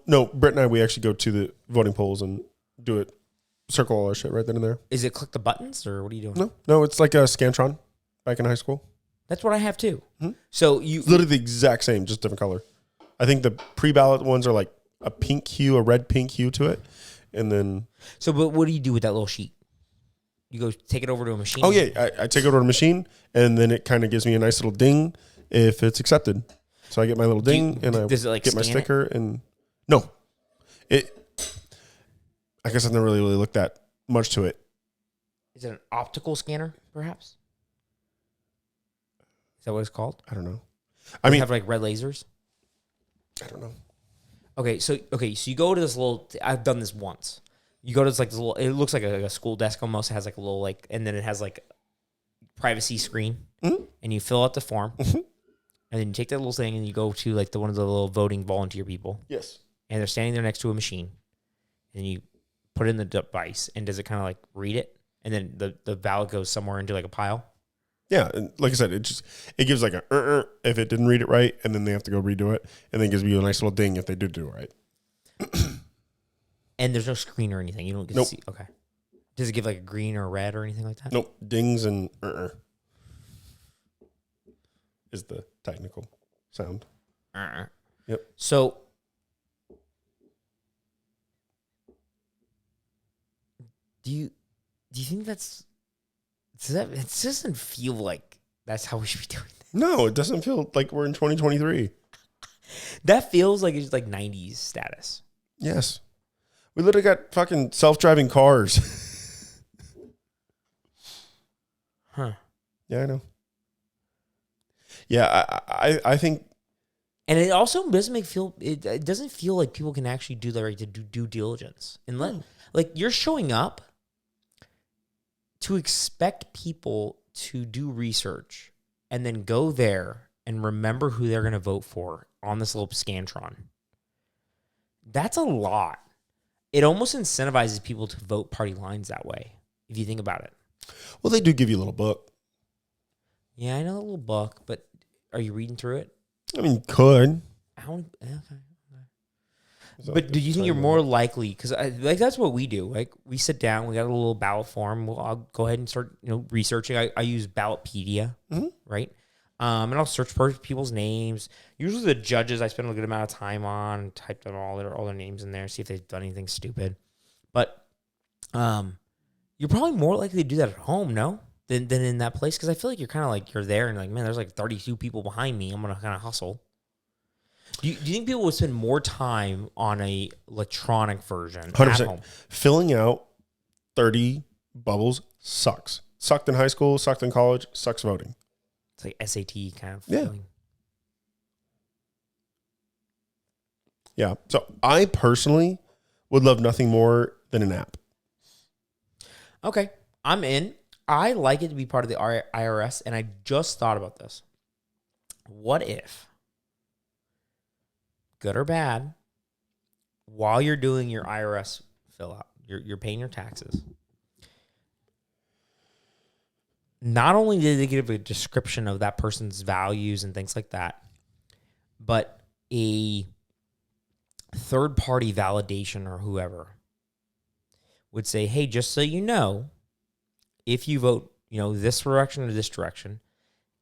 No, Brett and I, we actually go to the voting polls and do it, circle all our shit right then and there. Is it click the buttons, or what are you doing? No, it's like a Scantron back in high school. That's what I have too. Mm-hmm. So it's literally the exact same, just different color. I think the pre-ballot ones are like a red pink hue to it. And then... So, but what do you do with that little sheet? You go take it over to a machine? Oh, yeah. I take it over to a machine, and then it kind of gives me a nice little ding if it's accepted. So I get my little ding, and I get my sticker. And no. I guess I've never really looked that much to it. Is it an optical scanner, perhaps? Is that what it's called? I don't know. I mean, have like red lasers? I don't know. Okay, so you go to this little. I've done this once. You go to this little. It looks like a school desk almost. It has like a little and then it has like privacy screen, and you fill out the form, and then you take that little thing and you go to like one of the little voting volunteer people. Yes. And they're standing there next to a machine, and you put it in the device, and does it kind of like read it, and then the ballot goes somewhere into like a pile. Yeah, and like I said, it gives like a if it didn't read it right, and then they have to go redo it, and then it gives you a nice little ding if they did do it right. And there's no screen or anything. You don't get to see. Okay. Does it give like a green or a red or anything like that? Nope. Dings and is the technical sound. Yep. So do you think it doesn't feel like that's how we should be doing it? No, it doesn't feel like we're in 2023. That feels like it's like 90s status. Yes. We literally got fucking self-driving cars. Huh. Yeah, I know. Yeah, I think. And it also doesn't it doesn't feel like people can actually do the right to do due diligence. And like you're showing up to expect people to do research and then go there and remember who they're going to vote for on this little Scantron. That's a lot. It almost incentivizes people to vote party lines that way, if you think about it. Well, they do give you a little book. Yeah, I know a little book, but are you reading through it? I mean, could. Okay. But do you think you're more likely? Because like that's what we do. Like we sit down, we got a little ballot form. I'll go ahead and start researching. I use Ballotpedia, right? And I'll search for people's names. Usually the judges I spend a good amount of time on, type them all their names in there, see if they've done anything stupid. But you're probably more likely to do that at home, no? Than in that place, because I feel like you're kind of like you're there and like, man, there's like 32 people behind me. I'm gonna kind of hustle. Do you think people would spend more time on a electronic version 100%. At home? Filling out 30 bubbles sucks. Sucked in high school, sucked in college, sucks voting. It's like SAT kind of feeling. Yeah. So I personally would love nothing more than an app. Okay. I'm in. I like it to be part of the IRS, and I just thought about this. What if, good or bad, while you're doing your IRS fill out, you're paying your taxes, not only did they give a description of that person's values and things like that, but a third-party validation or whoever would say, hey, just so you know, if you vote, this direction or this direction,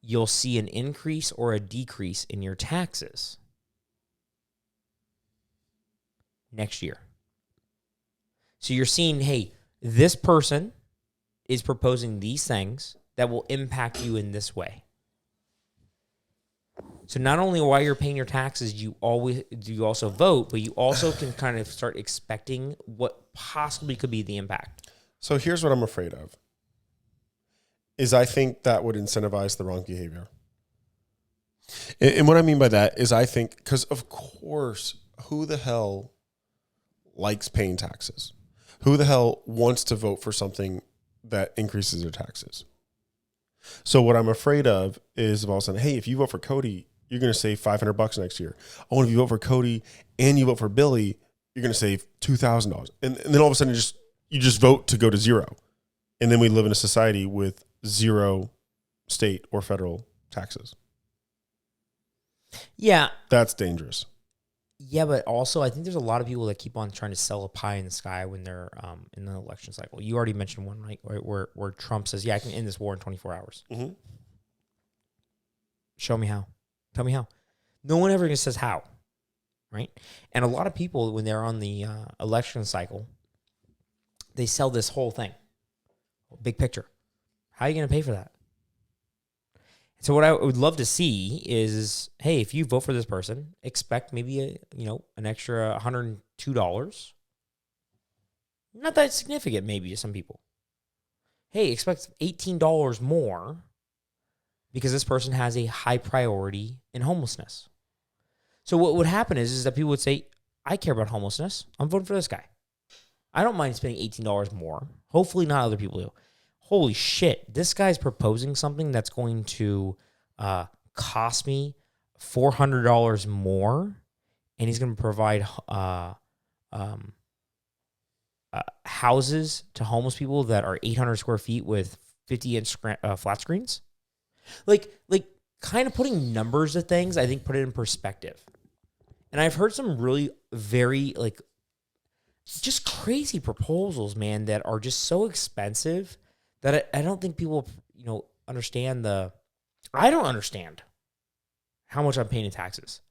you'll see an increase or a decrease in your taxes next year. So you're seeing, hey, this person is proposing these things that will impact you in this way. So not only while you're paying your taxes, you also vote, but you also can kind of start expecting what possibly could be the impact. So here's what I'm afraid of. Is I think that would incentivize the wrong behavior. And what I mean by that is I think, because of course, who the hell likes paying taxes? Who the hell wants to vote for something that increases their taxes? So what I'm afraid of is all of a sudden, hey, if you vote for Cody, you're going to save $500 next year. Oh, and if you vote for Cody and you vote for Billy, you're going to save $2,000. And then all of a sudden you just vote to go to zero. And then we live in a society with zero state or federal taxes. Yeah. That's dangerous. Yeah, but also I think there's a lot of people that keep on trying to sell a pie in the sky when they're in the election cycle. You already mentioned one, right, where Trump says, yeah, I can end this war in 24 hours. Mm-hmm. Show me how. Tell me how. No one ever says how, right? And a lot of people, when they're on the election cycle, they sell this whole thing. Big picture. How are you going to pay for that? So what I would love to see is, hey, if you vote for this person, expect maybe an extra $102. Not that significant, maybe to some people. Hey, expect $18 more because this person has a high priority in homelessness. So what would happen is that people would say, I care about homelessness. I'm voting for this guy. I don't mind spending $18 more. Hopefully not other people do. Holy shit, this guy's proposing something that's going to cost me $400 more, and he's going to provide houses to homeless people that are 800 square feet with 50-inch flat screens. Like kind of putting numbers to things, I think, put it in perspective. And I've heard some really very, just crazy proposals, man, that are just so expensive that I don't think people, understand I don't understand how much I'm paying in taxes.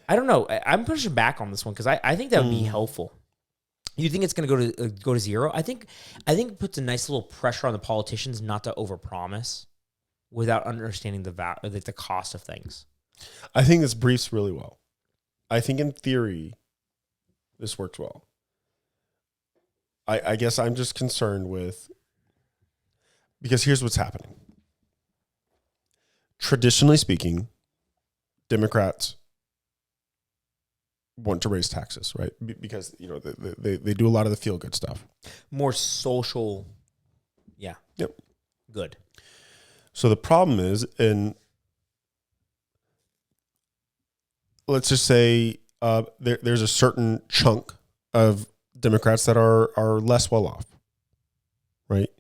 I don't know. I'm pushing back on this one because I think that would be helpful. You think it's going to go to zero? I think it puts a nice little pressure on the politicians not to overpromise without understanding the cost of things. I think this briefs really well. I think in theory, this works well. I guess I'm just concerned with, because here's what's happening. Traditionally speaking, Democrats want to raise taxes, right? Because, they do a lot of the feel good stuff. More social. Yeah. Yep. Good. So the problem is, and let's just say there's a certain chunk of Democrats that are less well off, right?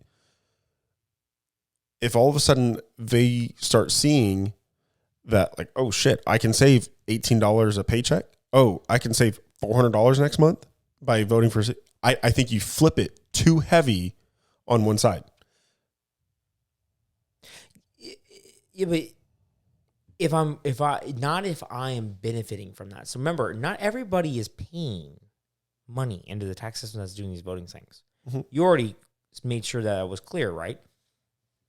If all of a sudden they start seeing that, like, oh shit, I can save $18 a paycheck. Oh, I can save $400 next month by voting for. I think you flip it too heavy on one side. Yeah, but if I am benefiting from that. So remember, not everybody is paying money into the tax system that's doing these voting things. Mm-hmm. You already made sure that was clear, right?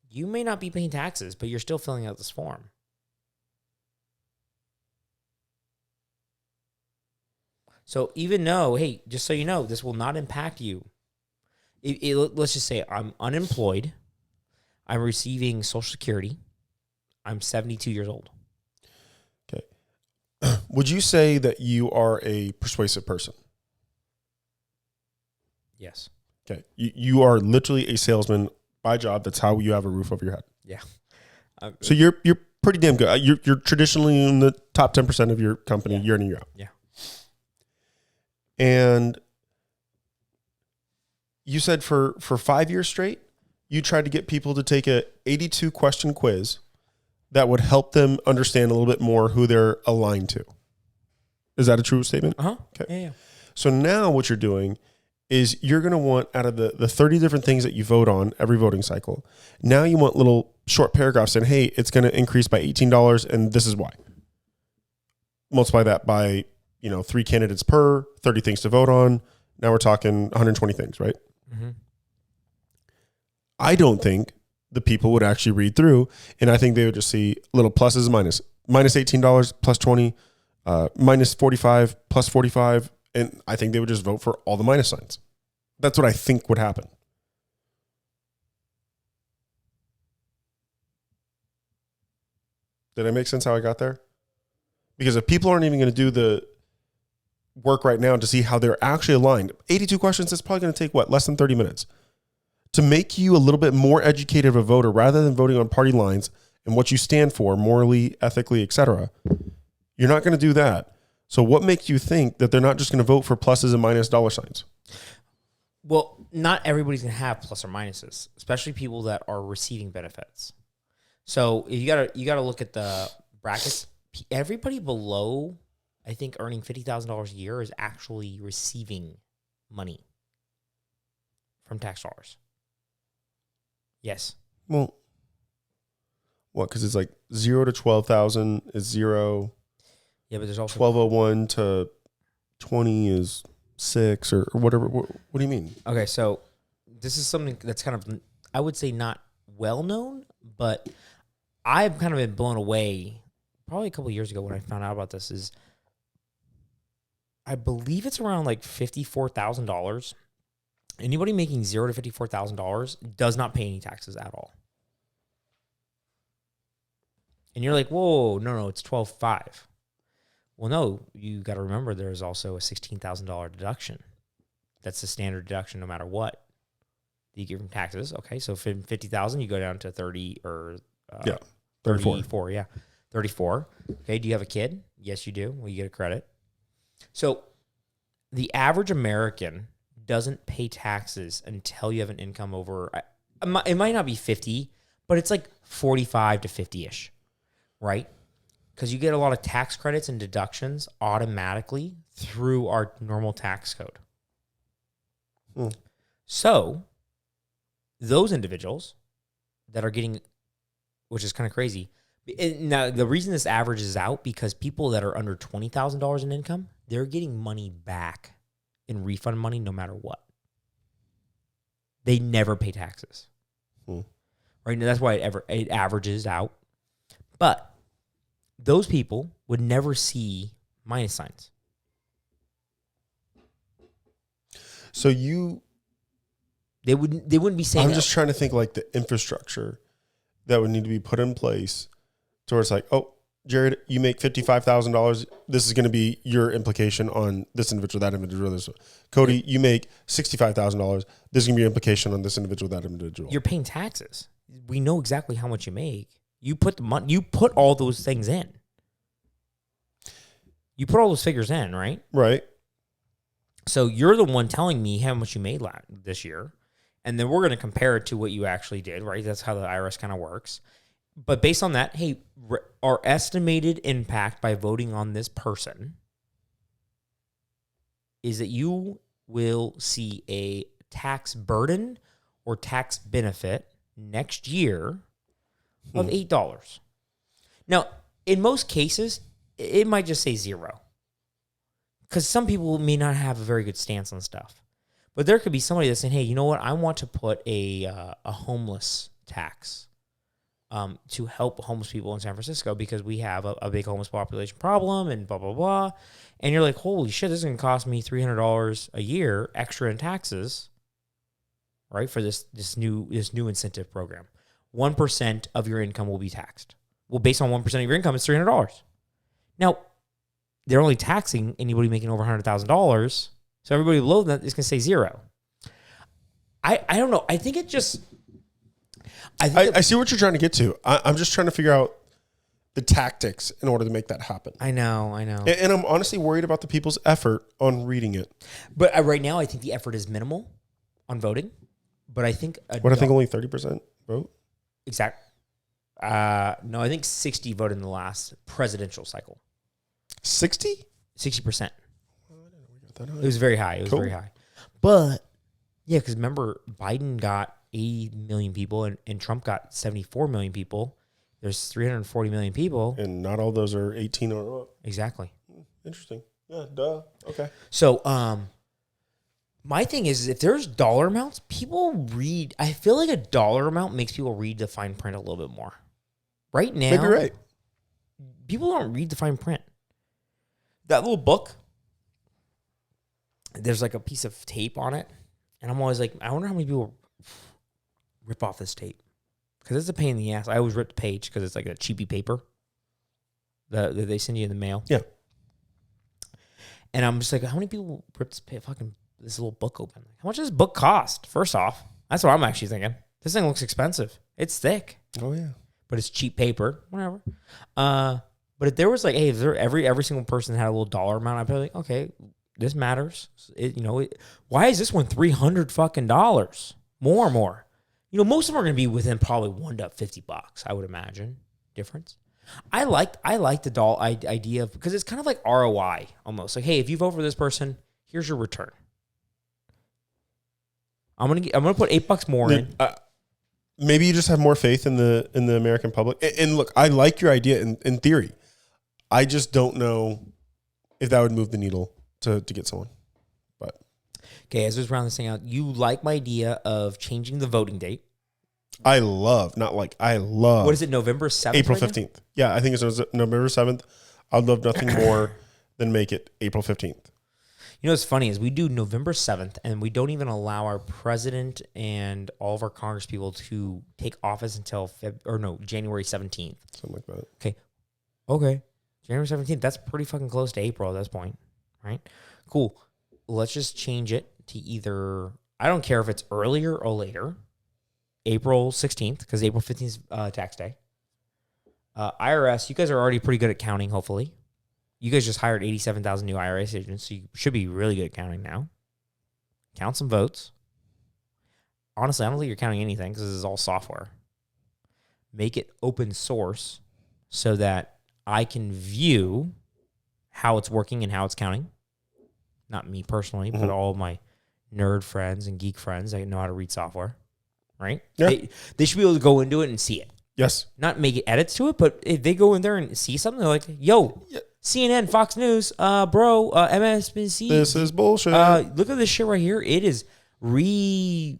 You may not be paying taxes, but you're still filling out this form. So even though, hey, just so you know, this will not impact you. Let's just say I'm unemployed. I'm receiving Social Security. I'm 72 years old. Okay. Would you say that you are a persuasive person? Yes. Okay. You are literally a salesman by job. That's how you have a roof over your head. Yeah. So you're pretty damn good. You're traditionally in the top 10% of your company year in and year out. Yeah. And you said for 5 years straight, you tried to get people to take a 82 question quiz that would help them understand a little bit more who they're aligned to. Is that a true statement? Uh-huh. Okay. Yeah. So now what you're doing is you're going to want, out of the 30 different things that you vote on every voting cycle, now you want little short paragraphs saying, hey, it's going to increase by $18 and this is why. Multiply that by, 3 candidates per, 30 things to vote on. Now we're talking 120 things, right? Mm-hmm. I don't think the people would actually read through, and I think they would just see little pluses and minus. Minus $18 plus 20, minus 45 plus 45, and I think they would just vote for all the minus signs. That's what I think would happen. Did I make sense how I got there? Because if people aren't even going to do the work right now to see how they're actually aligned, 82 questions, that's probably going to take, less than 30 minutes. To make you a little bit more educated of a voter, rather than voting on party lines and what you stand for morally, ethically, etc., you're not going to do that. So what makes you think that they're not just going to vote for pluses and minus dollar signs? Well, not everybody's going to have plus or minuses, especially people that are receiving benefits. So you gotta look at the brackets. Everybody below, I think, earning $50,000 a year is actually receiving money from tax dollars. Yes. Well, what? Because it's like 0 to 12,000 is 0. Yeah, but there's also 1201 to 20 is 6 or whatever. What do you mean? Okay, so this is something that's kind of, I would say, not well known, but I've kind of been blown away probably a couple of years ago when I found out about this. Is I believe it's around like $54,000. Anybody making $0 to $54,000 does not pay any taxes at all. And you're like, whoa, no, it's 12.5. Well, no, you got to remember there's also a $16,000 deduction. That's the standard deduction no matter what. You get from taxes. Okay, so from 50,000, you go down to 30 or 34. Yeah, 34. Okay, do you have a kid? Yes, you do. Well, you get a credit. So the average American doesn't pay taxes until you have an income over, it might not be 50, but it's like 45 to 50-ish, right? Because you get a lot of tax credits and deductions automatically through our normal tax code. So those individuals that are getting, which is kind of crazy. Now, the reason this averages out, because people that are under $20,000 in income, they're getting money back in refund money no matter what. They never pay taxes. Right? Now, that's why it averages out. But those people would never see minus signs. So you, They wouldn't be saying I'm that. just trying to think like the infrastructure that would need to be put in place to where it's like, oh, Jared, you make $55,000. This is going to be your implication on this individual, that individual. This one. Cody, you make $65,000. This is going to be your implication on this individual, that individual. You're paying taxes. We know exactly how much you make. You put the money. You put all those things in. You put all those figures in, right? Right. So you're the one telling me how much you made this year. And then we're going to compare it to what you actually did, right? That's how the IRS kind of works. But based on that, hey, our estimated impact by voting on this person is that you will see a tax burden or tax benefit next year of $8. Now, in most cases, it might just say 0. Because some people may not have a very good stance on stuff. But there could be somebody that's saying, hey, you know what? I want to put a homeless tax to help homeless people in San Francisco because we have a big homeless population problem and blah, blah, blah. And you're like, holy shit, this is going to cost me $300 a year extra in taxes, right, for this new incentive program. 1% of your income will be taxed. Well, based on 1% of your income, it's $300. Now, they're only taxing anybody making over $100,000. So everybody below that is going to say 0. I don't know. I think it just... I see what you're trying to get to. I'm just trying to figure out the tactics in order to make that happen. I know. And I'm honestly worried about the people's effort on reading it. But right now, I think the effort is minimal on voting. But I think... I think only 30% vote? Exact. No, I think 60 voted in the last presidential cycle. 60? 60%. It was very high. Very high. But, yeah, because remember, Biden got 80 million people and Trump got 74 million people. There's 340 million people. And not all those are 18 or up. Exactly. Interesting. Yeah, duh. Okay. So, my thing is, if there's dollar amounts, people read. I feel like a dollar amount makes people read the fine print a little bit more. Right now, maybe right. People don't read the fine print. That little book, there's like a piece of tape on it, and I'm always like, I wonder how many people rip off this tape because it's a pain in the ass. I always rip the page because it's like a cheapy paper that they send you in the mail. Yeah, and I'm just like, how many people rip this little book open? How much does this book cost? First off, that's what I'm actually thinking. This thing looks expensive. It's thick. Oh yeah, but it's cheap paper. Whatever. But if there was like, hey, if there every single person had a little dollar amount, I'd be like, okay, this matters. Why is this one $300 fucking dollars? More. Most of them are going to be within probably $1 to $50. I would imagine difference. I like the doll idea of, because it's kind of like ROI almost. Like, hey, if you vote for this person, here's your return. I'm gonna put $8 more in. Maybe you just have more faith in the American public. And look, I like your idea in theory. I just don't know if that would move the needle to get someone. But okay, as we round this thing out, you like my idea of changing the voting date? I love. What is it, November 7th? April 15th. Yeah, I think it's November 7th. I'd love nothing more than make it April 15th. What's funny is we do November 7th, and we don't even allow our president and all of our Congress people to take office until January 17th. Something like that. Okay. January 17th. That's pretty fucking close to April at this point, right? Cool. Let's just change it to either, I don't care if it's earlier or later, April 16th, because April 15th is tax day. IRS, you guys are already pretty good at counting, hopefully. You guys just hired 87,000 new IRS agents, so you should be really good at counting now. Count some votes. Honestly, I don't think you're counting anything because this is all software. Make it open source so that I can view how it's working and how it's counting. Not me personally, but all of my nerd friends and geek friends that know how to read software, right? Yeah. They should be able to go into it and see it. Yes. Not make edits to it, but if they go in there and see something, they're like, yo, CNN, Fox News, MSNBC. This is bullshit. Look at this shit right here. It is redoing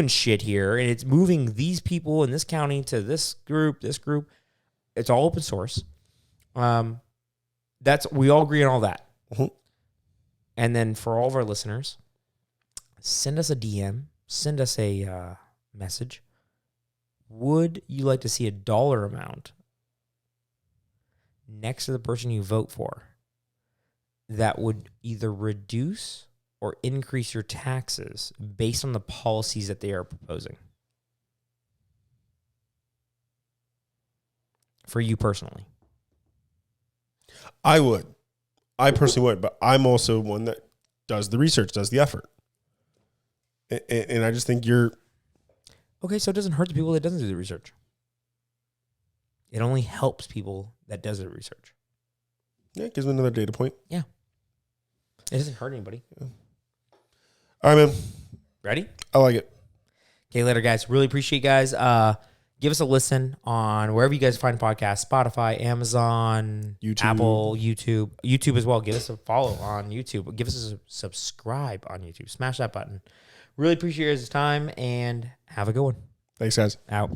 shit here, and it's moving these people in this county to this group. It's all open source. We all agree on all that. Mm-hmm. And then for all of our listeners, send us a DM, send us a message. Would you like to see a dollar amount next to the person you vote for that would either reduce or increase your taxes based on the policies that they are proposing? For you personally. I would. I personally would, but I'm also one that does the research, does the effort. And I just think you're... Okay, so it doesn't hurt the people that doesn't do the research. It only helps people that does the research. Yeah, it gives me another data point. Yeah. It doesn't hurt anybody. Yeah. All right, man. Ready? I like it. Okay, later, guys. Really appreciate you guys. Give us a listen on wherever you guys find podcasts, Spotify, Amazon, YouTube. Apple, YouTube as well. Give us a follow on YouTube. Give us a subscribe on YouTube. Smash that button. Really appreciate your guys' time, and have a good one. Thanks, guys. Out.